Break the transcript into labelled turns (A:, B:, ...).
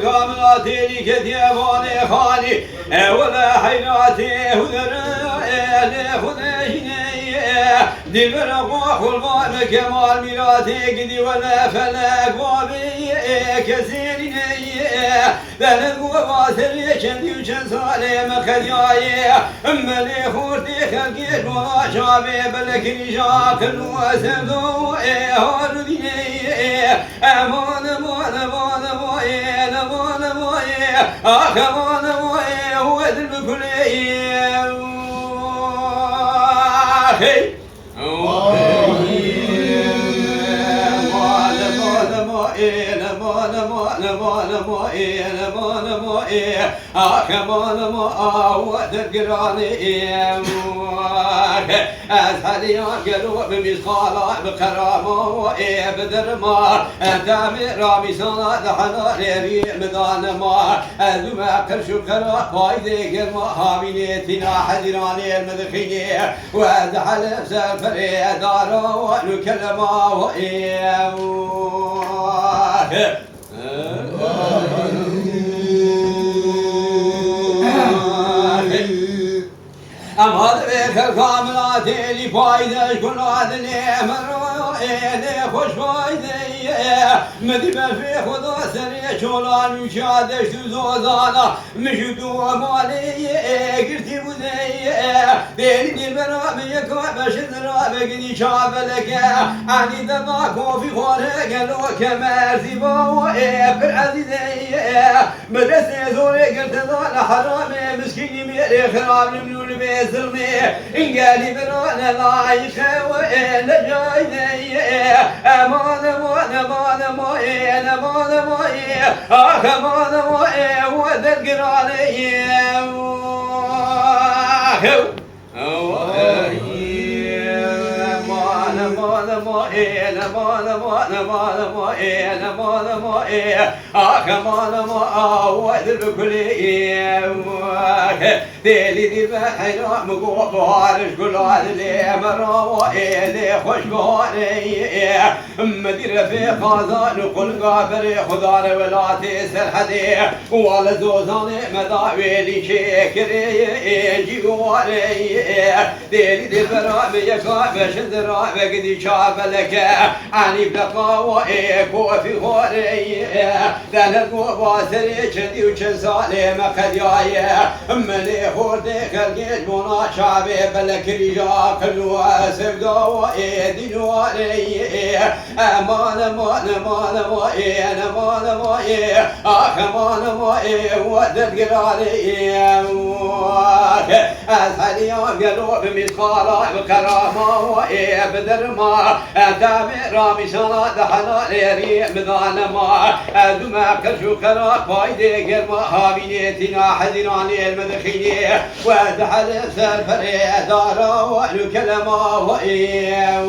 A: كاملاتي كديواني خالي ولا حيناتي دبر أبوح والغار كمال ميلاتي قدي ولا فلا قوابي كسيري ذنب وباسر كندي وشنسالي مخدياي أملي خورتي خلقي وشابي بلكني شاكل وسمدو هارديني أمان أمان أمان أمان أمان أمان أخمان أمان هو ذنب كمان ما وتقراني أسهلي قلوب مسخالة بكرامة بدر ما تامي رامي صلاة دحنا ريري مدان ما أذما كرشو كرا بايدي قرما هامينيتنا حذراني المدخيني وأدحل سفري دارا ونكلما وإيه أمهد بك الكاملات اللي فايدة كل هذا اللي خوش فايدة مدبر في خدا سري شولان وشادش زوزانا مشدو مالي قرتي بذي ديني دي برامي كوبش درابقني شابلك عني دماغ وفي خورك لو كمرزي باو بالعزيزي مدرسة زوري قلت ذا حرامي مسكيني ميري خراب من بيزرني إن قالي برانا لايخة وإن جايني أمان أمان أمان أمان أمان أمان أمان أمان وذا القراني ديلي دي بحيرة مقوى بارش كل هذا اللي مروا إلي خوش باري مدير في خازان وكل قابر خضار ولا تسر حدي ولا زوزاني مداويلي شكري جيواري ديلي دي برامي يكابش درابي قدي شابلك عني بلقاوة كوفي خوري ذنب وباسري كدي وشسالي مخدياي ملي خورتي خلقيت منا شعبي بلك رجا كلو سبدو ايدي نواري امان امان امان امان امان امان امان امان ودد قراري اسهلي قلوب مسخارة بكرامة بدر ما تامي رامي صلاة دحنا ريري مدان ما دما كرشو كرا فايدي قرما هامينيتنا حذراني المدخيني وادحل سفري دارا ونكلما وإيه